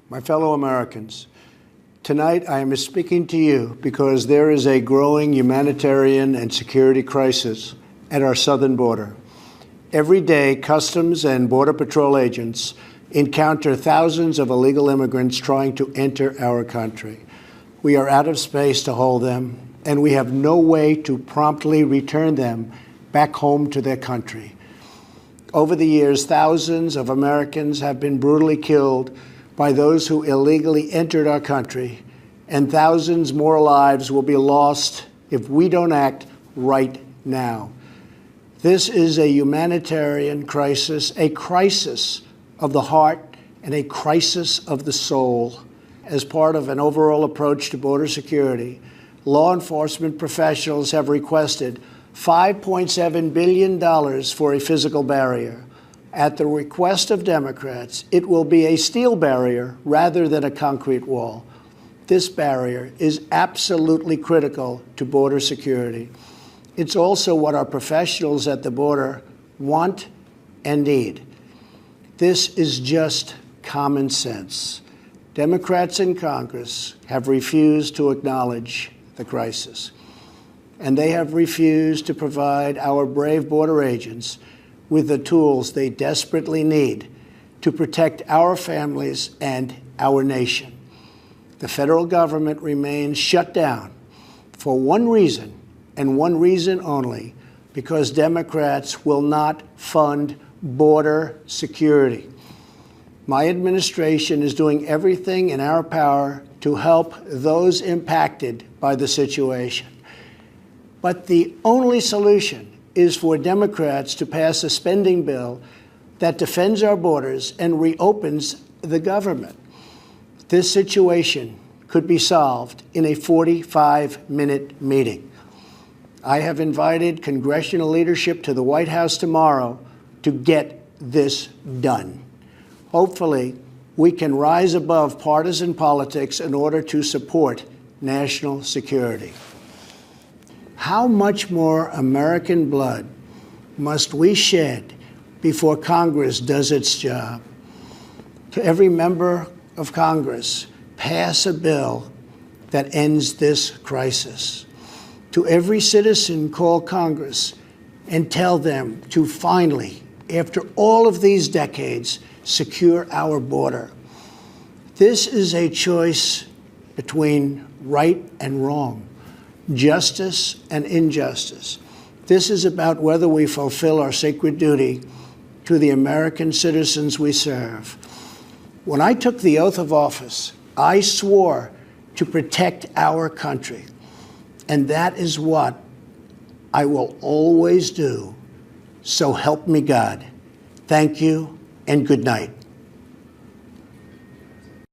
My fellow Americans, tonight I am speaking to you because there is a growing humanitarian and security crisis at our southern border. Every day, Customs and Border Patrol agents encounter thousands of illegal immigrants trying to enter our country. We are out of space to hold them, and we have no way to promptly return them back home to their country. Over the years, thousands of Americans have been brutally killed by those who illegally entered our country, and thousands more lives will be lost if we don't act right now. This is a humanitarian crisis, a crisis of the heart and a crisis of the soul. As part of an overall approach to border security, law enforcement professionals have requested $5.7 billion for a physical barrier. At the request of Democrats, it will be a steel barrier rather than a concrete wall. This barrier is absolutely critical to border security. It's also what our professionals at the border want and need. This is just common sense. Democrats in Congress have refused to acknowledge the crisis, and they have refused to provide our brave border agents with the tools they desperately need to protect our families and our nation. The federal government remains shut down for one reason, and one reason only, because Democrats will not fund border security. My administration is doing everything in our power to help those impacted by the situation. But the only solution is for Democrats to pass a spending bill that defends our borders and reopens the government. This situation could be solved in a 45-minute meeting. I have invited congressional leadership to the White House tomorrow to get this done. Hopefully, we can rise above partisan politics in order to support national security. How much more American blood must we shed before Congress does its job? To every member of Congress, pass a bill that ends this crisis. To every citizen, call Congress and tell them to finally, after all of these decades, secure our border. This is a choice between right and wrong, justice and injustice. This is about whether we fulfill our sacred duty to the American citizens we serve. When I took the oath of office, I swore to protect our country, and that is what I will always do. So help me God. Thank you and good night.